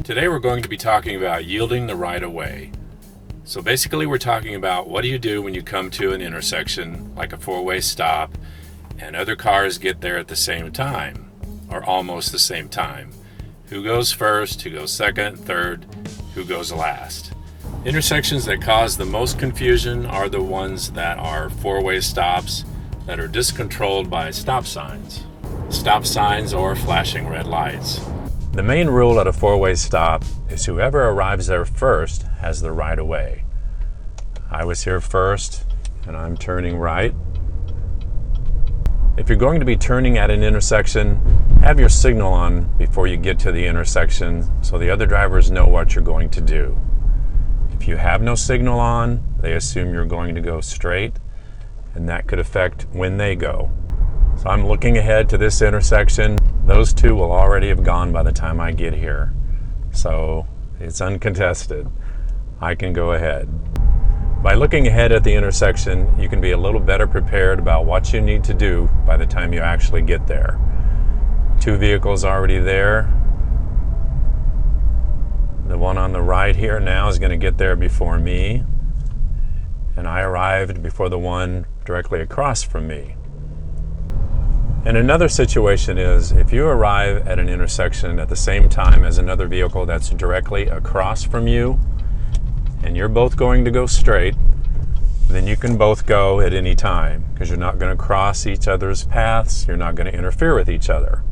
Today we're going to be talking about yielding the right of way. So basically we're talking about what do you do when you come to an intersection like a four-way stop and other cars get there at the same time or almost the same time. Who goes first, who goes second, third, who goes last. Intersections that cause the most confusion are the ones that are four-way stops that are discontrolled by stop signs or flashing red lights. The main rule at a four-way stop is whoever arrives there first has the right of way. I was here first and I'm turning right. If you're going to be turning at an intersection, have your signal on before you get to the intersection so the other drivers know what you're going to do. If you have no signal on, they assume you're going to go straight, and that could affect when they go. So I'm looking ahead to this intersection. Those two will already have gone by the time I get here. So it's uncontested. I can go ahead. By looking ahead at the intersection, you can be a little better prepared about what you need to do by the time you actually get there. Two vehicles already there. The one on the right here now is going to get there before me. And I arrived before the one directly across from me. And another situation is if you arrive at an intersection at the same time as another vehicle that's directly across from you, and you're both going to go straight, then you can both go at any time because you're not going to cross each other's paths, you're not going to interfere with each other.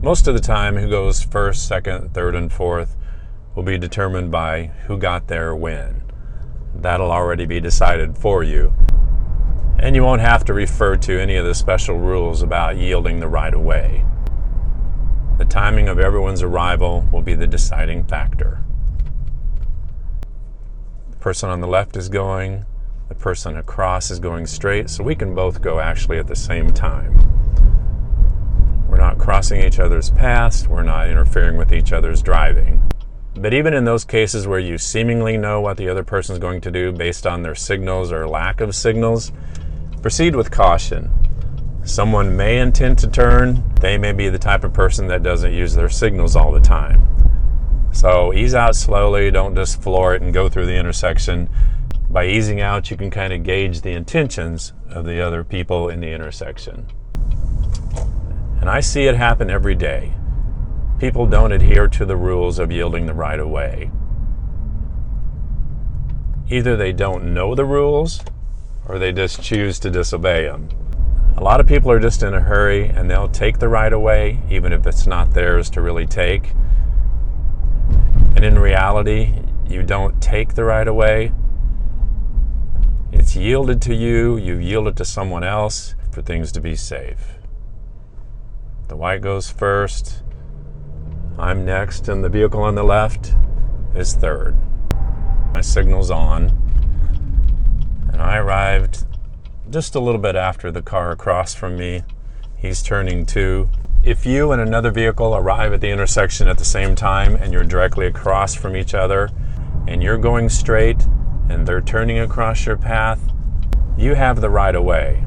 Most of the time, who goes first, second, third, and fourth will be determined by who got there when. That'll already be decided for you. And you won't have to refer to any of the special rules about yielding the right of way. The timing of everyone's arrival will be the deciding factor. The person on the left is going, the person across is going straight, so we can both go actually at the same time. We're not crossing each other's paths, we're not interfering with each other's driving. But even in those cases where you seemingly know what the other person is going to do based on their signals or lack of signals, proceed with caution. Someone may intend to turn. They may be the type of person that doesn't use their signals all the time. So ease out slowly, don't just floor it and go through the intersection. By easing out, you can kind of gauge the intentions of the other people in the intersection. And I see it happen every day. People don't adhere to the rules of yielding the right of way. Either they don't know the rules or they just choose to disobey them. A lot of people are just in a hurry and they'll take the right of way even if it's not theirs to really take. And in reality, you don't take the right of way. It's yielded to you, you've yielded to someone else for things to be safe. The white goes first, I'm next, and the vehicle on the left is third. My signal's on, and I arrived just a little bit after the car across from me. He's turning too. If you and another vehicle arrive at the intersection at the same time and you're directly across from each other and you're going straight and they're turning across your path, you have the right of way.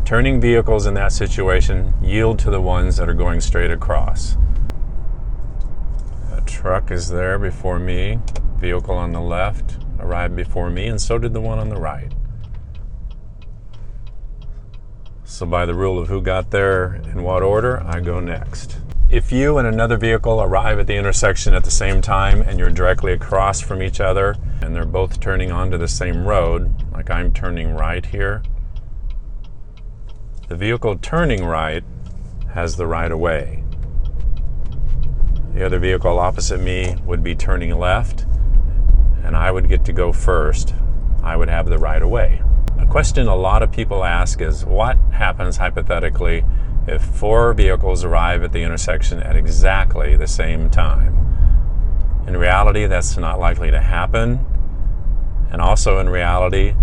Turning vehicles in that situation yield to the ones that are going straight across. A truck is there before me. Vehicle on the left arrived before me, and so did the one on the right. So by the rule of who got there in what order, I go next. If you and another vehicle arrive at the intersection at the same time and you're directly across from each other and they're both turning onto the same road, like I'm turning right here, the vehicle turning right has the right of way. The other vehicle opposite me would be turning left, and I would get to go first. I would have the right of way. A question a lot of people ask is, what happens hypothetically if four vehicles arrive at the intersection at exactly the same time? In reality, that's not likely to happen. And also in reality,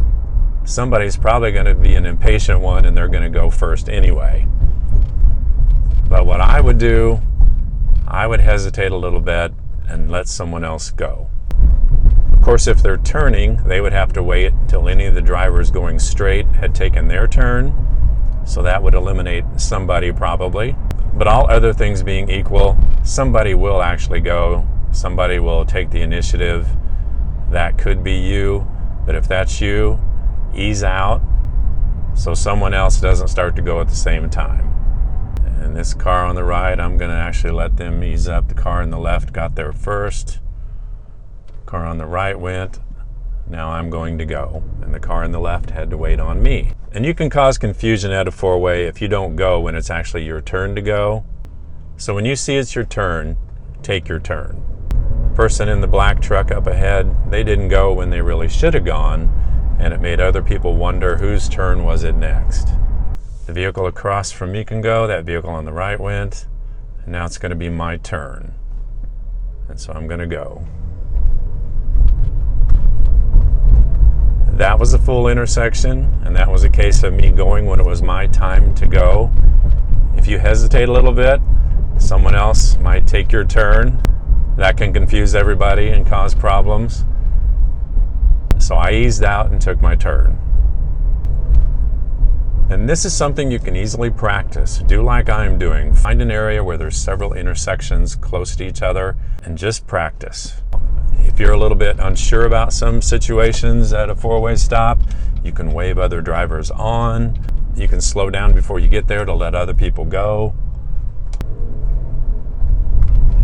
somebody's probably going to be an impatient one and they're going to go first anyway. But what I would do, I would hesitate a little bit and let someone else go. Of course, if they're turning, they would have to wait until any of the drivers going straight had taken their turn. So that would eliminate somebody probably. But all other things being equal, somebody will actually go. Somebody will take the initiative. That could be you. But if that's you, ease out so someone else doesn't start to go at the same time. And this car on the right, I'm going to actually let them ease up. The car on the left got there first. Car on the right went. Now I'm going to go. And the car on the left had to wait on me. And you can cause confusion at a four-way if you don't go when it's actually your turn to go. So when you see it's your turn, take your turn. The person in the black truck up ahead, they didn't go when they really should have gone, and it made other people wonder whose turn was it next. The vehicle across from me can go, that vehicle on the right went, and now it's going to be my turn. And so I'm going to go. That was a full intersection, and that was a case of me going when it was my time to go. If you hesitate a little bit, someone else might take your turn. That can confuse everybody and cause problems. So I eased out and took my turn. And this is something you can easily practice. Do like I'm doing. Find an area where there's several intersections close to each other and just practice. If you're a little bit unsure about some situations at a four-way stop, you can wave other drivers on. You can slow down before you get there to let other people go.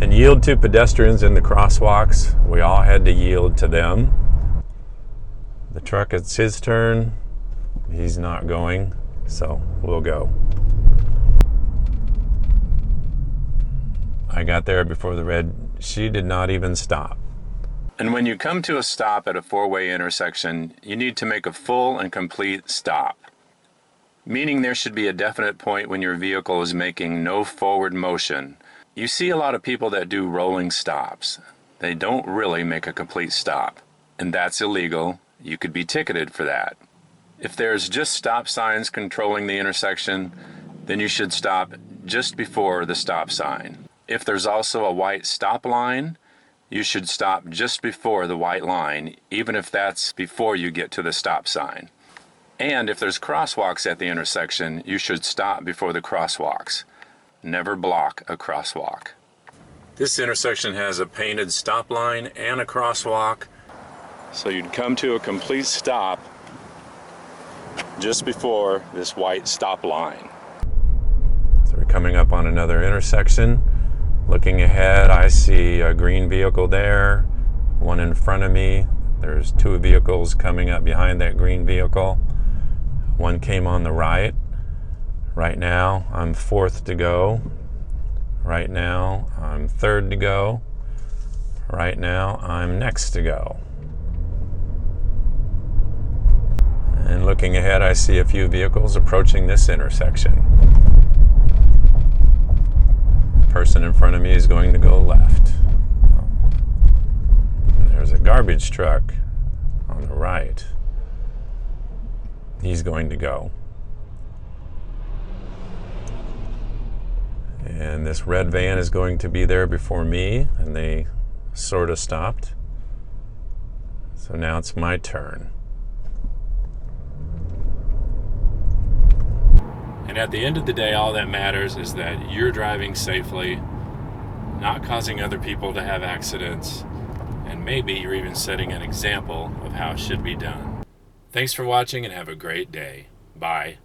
And yield to pedestrians in the crosswalks. We all had to yield to them. The truck, it's his turn. He's not going, so we'll go. I got there before the red. She did not even stop. And when you come to a stop at a four-way intersection, you need to make a full and complete stop. Meaning there should be a definite point when your vehicle is making no forward motion. You see a lot of people that do rolling stops. They don't really make a complete stop. And that's illegal. You could be ticketed for that. If there's just stop signs controlling the intersection, then you should stop just before the stop sign. If there's also a white stop line, you should stop just before the white line, even if that's before you get to the stop sign. And if there's crosswalks at the intersection, you should stop before the crosswalks. Never block a crosswalk. This intersection has a painted stop line and a crosswalk, so you'd come to a complete stop just before this white stop line. So we're coming up on another intersection. Looking ahead, I see a green vehicle there, one in front of me. There's two vehicles coming up behind that green vehicle. One came on the right. Right now, I'm fourth to go. Right now, I'm third to go. Right now, I'm next to go. And looking ahead, I see a few vehicles approaching this intersection. Person in front of me is going to go left. There's a garbage truck on the right. He's going to go. And this red van is going to be there before me, and they sort of stopped. So now it's my turn. And at the end of the day, all that matters is that you're driving safely, not causing other people to have accidents, and maybe you're even setting an example of how it should be done. Thanks for watching and have a great day. Bye.